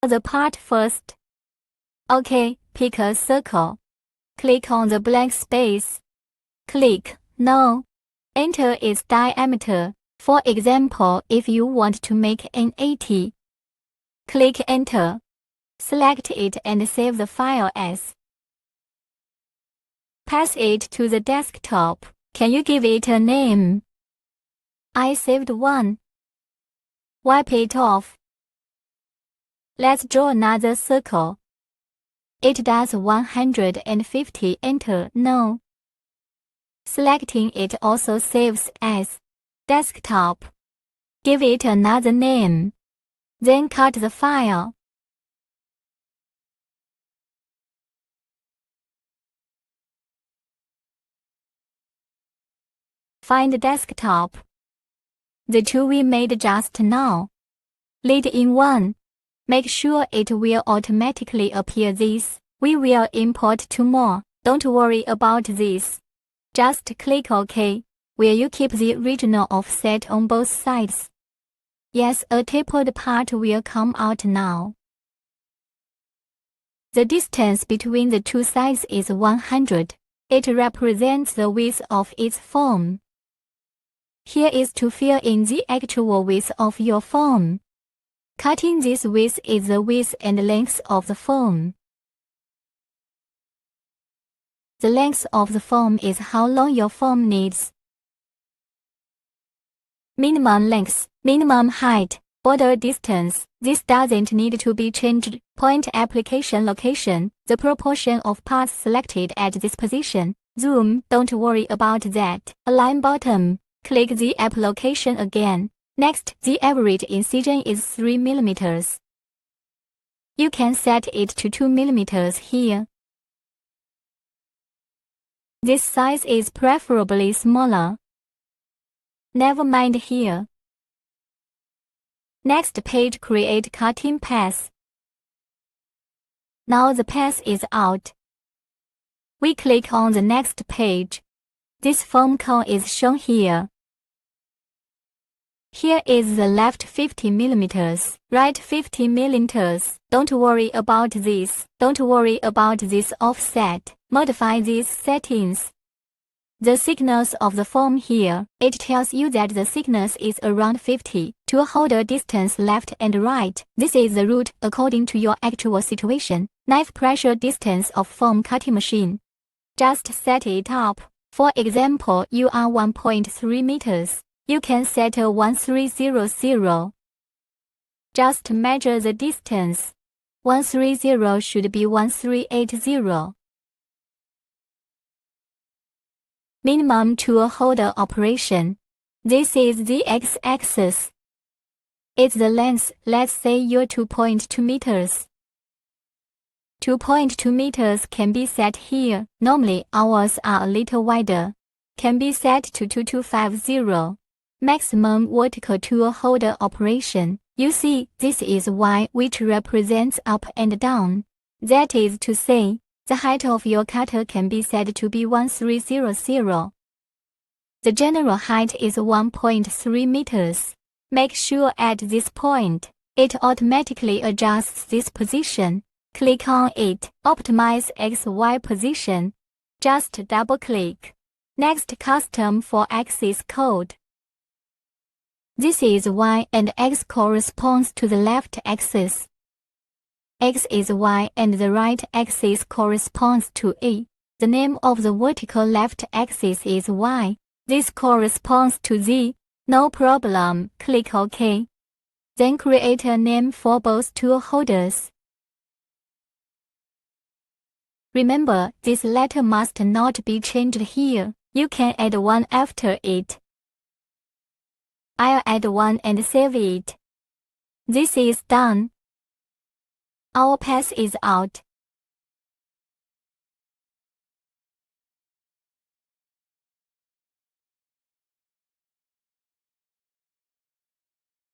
the part first. OK, pick a circle. Click on the blank space. Click No. Enter its diameter. For example, if you want to make an 80. Click Enter. Select it and save the file as. Pass it to the desktop. Can you give it a name? I saved one. Wipe it off. Let's draw another circle. It does 150. Enter No. Selecting it also saves as desktop. Give it another name. Then cut the file. Find desktop. The two we made just now. Lead in one. Make sure it will automatically appear this. We will import two more. Don't worry about this. Just click OK. Will you keep the original offset on both sides? Yes, a tapered part will come out now. The distance between the two sides is 100. It represents the width of its foam. Here is to fill in the actual width of your foam. Cutting this width is the width and length of the foam. The length of the foam is how long your foam needs. Minimum length, minimum height, border distance. This doesn't need to be changed. Point application location, the proportion of parts selected at this position. Zoom, don't worry about that. Align bottom. Click the app location again. Next, the average incision is 3 mm. You can set it to 2 mm here. This size is preferably smaller. Never mind here. Next page, create cutting path. Now the path is out. We click on the next page. This foam cone is shown here. Here is the left 50 mm, right 50 mm. Don't worry about this. Don't worry about this offset. Modify these settings. The thickness of the foam here, it tells you that the thickness is around 50. To hold a distance left and right, this is the route according to your actual situation. Knife pressure distance of foam cutting machine. Just set it up. For example, you are 1.3 meters. You can set a 1300. Just measure the distance. 130 should be 1380. Minimum tool holder operation. This is the x-axis. It's the length. Let's say you're 2.2 meters. 2.2 meters can be set here. Normally ours are a little wider. Can be set to 2250. Maximum vertical tool holder operation. You see, this is Y, which represents up and down. That is to say, the height of your cutter can be set to be 1300. The general height is 1.3 meters. Make sure at this point, it automatically adjusts this position. Click on it. Optimize XY position. Just double-click. Next, custom for axis code. This is Y and X corresponds to the left axis. X is Y and the right axis corresponds to A. The name of the vertical left axis is Y. This corresponds to Z. No problem. Click OK. Then create a name for both tool holders. Remember, this letter must not be changed here. You can add one after it. I'll add one and save it. This is done. Our path is out.